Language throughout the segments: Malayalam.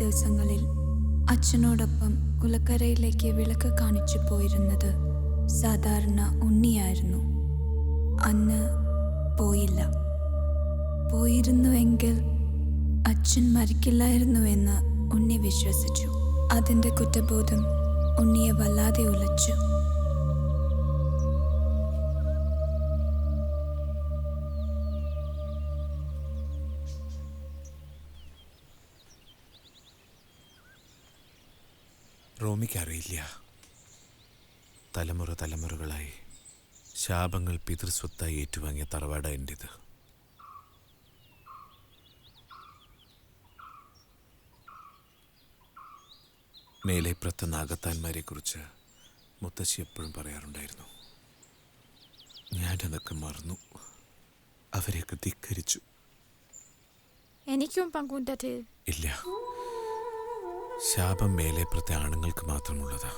ദിവസങ്ങളിൽ അച്ഛനോടൊപ്പം കുളക്കരയിലേക്ക് വിളക്ക് കാണിച്ചു പോയിരുന്നത് സാധാരണ ഉണ്ണിയായിരുന്നു. അന്ന് പോയില്ല. പോയിരുന്നുവെങ്കിൽ അച്ഛൻ മരിക്കില്ലായിരുന്നുവെന്ന് ഉണ്ണി വിശ്വസിച്ചു. അതിൻ്റെ കുറ്റബോധം ഉണ്ണിയെ വല്ലാതെ ഉലച്ചു. റോമിക്കറിയില്ല, തലമുറകളായി ശാപങ്ങൾ പിതൃസ്വത്തായി ഏറ്റുവാങ്ങിയ തറവാട എൻ്റേത്. മേലേപ്രത്ത നാഗത്താന്മാരെക്കുറിച്ച് മുത്തശ്ശി എപ്പോഴും പറയാറുണ്ടായിരുന്നു. ഞാനതൊക്കെ മറന്നു, അവരെയൊക്കെ ധിക്കരിച്ചു. എനിക്കും പങ്കുണ്ടത്. ഇല്ല, ശാപം മേലേപ്രത്തെ ആണുങ്ങൾക്ക് മാത്രമുള്ളതാ.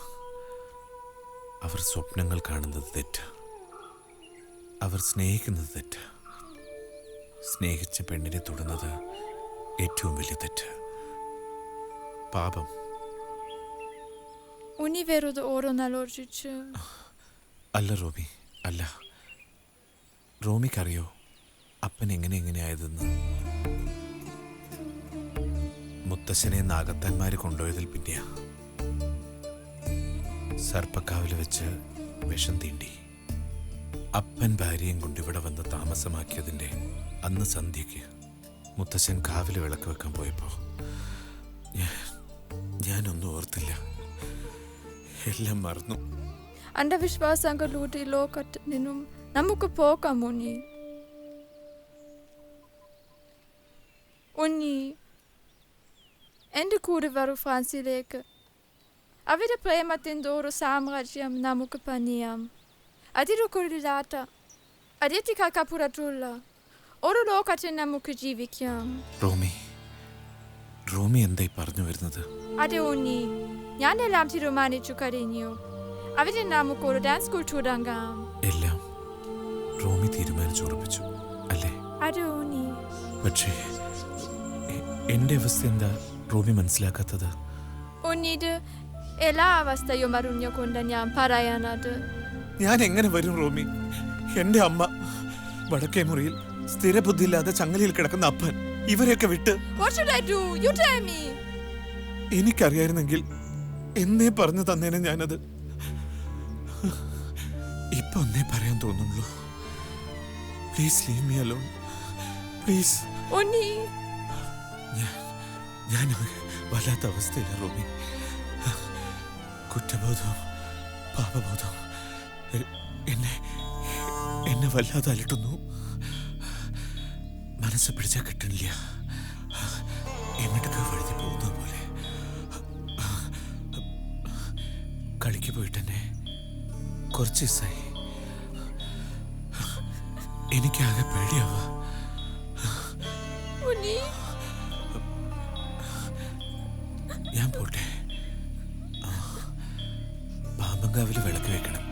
അവർ സ്വപ്നങ്ങൾ കാണുന്നത് തെറ്റ്, അവർ സ്നേഹിക്കുന്നത് തെറ്റ്, സ്നേഹിച്ച പെണ്ണിനെ തൊടുന്നത് ഏറ്റവും വലിയ തെറ്റ്, പാപം. ഉണ്ണി വെറുതെ ഓരോന്നാലോചിച്ച്. അല്ല റോമി, അല്ല. റോമിക്കറിയോ അപ്പൻ എങ്ങനെയായതെന്ന്? മുത്തശ്ശനെ നാഗത്താന്മാര് കൊണ്ടുപോയതിൽ പിന്നെയാ. സർപ്പക്കാവിൽ വെച്ച് വിഷം തീണ്ടി അപ്പൻ ഭാര്യയും കൊണ്ട് ഇവിടെ വന്ന് താമസമാക്കിയതിൻ്റെ അന്ന് സന്ധ്യയ്ക്ക് മുത്തശ്ശൻ കാവിൽ വിളക്ക് വെക്കാൻ പോയപ്പോ ഞാനൊന്നും ഓർത്തില്ല, എല്ലാം മറന്നു. അന്ധവിശ്വാസങ്ങളുടെ ഈ ലോകത്തിൽ നിന്നും നമുക്ക് പോകാം ഉണ്ണി. ഉണ്ണി, എൻ്റെ കൂടെ വരൂ ഫ്രാൻസിലേക്ക്. അവിടെ പ്രേമത്തിൻ്റെ ഒരു സാമ്രാജ്യം നമുക്ക് പണിയാം. അതിരു കൊള്ളില്ലാത്ത അതിഥികൾക്കപ്പുറത്തുള്ള ഒരു ലോകത്തിൽ നമുക്ക് ജീവിക്കാം. റോമി എന്തായി പറഞ്ഞു വരുന്നത്? അതെ ഉണ്ണി, ഞാനെല്ലാം തീരുമാനിച്ചു കഴിഞ്ഞു. അവിടെ നമുക്ക് ഒരു ഡാൻസ് സ്കൂൾ തുടങ്ങാം. എല്ലാം റോമി തീരുമാനിച്ചുറപ്പിച്ചു അല്ലേ? അതെ ഉണ്ണി. പക്ഷേ എന്റെ അവസ്ഥ എന്താ റോമി മനസ്സിലാക്കാത്തത്? ഉണ്ണിയുടെ എല്ലാ അവസ്ഥയും അറിഞ്ഞുകൊണ്ട് ഞാൻ പറയാനത്. ഞാൻ എങ്ങനെ വരും റോമി? എന്റെ അമ്മ, വടക്കേ മുറിയിൽ സ്ഥിരബുദ്ധിയില്ലാതെ ചങ്ങലയിൽ കിടക്കുന്ന അപ്പൻ, ഇവരെയൊക്കെ വിട്ട് എനിക്കറിയായിരുന്നെങ്കിൽ എന്നേ പറഞ്ഞു തന്നേനെ ഞാനത്. ഇപ്പൊ ഒന്നേ പറയാൻ തോന്നുള്ളൂ. Please leave me alone, please. ഞാൻ വല്ലാത്ത അവസ്ഥയില്ല റോമി. കുറ്റബോധവും പാപബോധവും എന്നെ വല്ലാതെ അലട്ടുന്നു. മനസ്സ് പിടിച്ചാൽ കിട്ടണില്ല, എങ്ങോട്ടൊക്കെ വഴുതി പോകുന്നത് പോലെ. കളിക്ക് പോയിട്ടെന്നെ കുറച്ച് ദിവസമായി. എനിക്കാകെ പേടിയാവാ. ഞാൻ പോട്ടെ. പാമ്പങ്കാവിൽ വിളക്ക് വെക്കണം.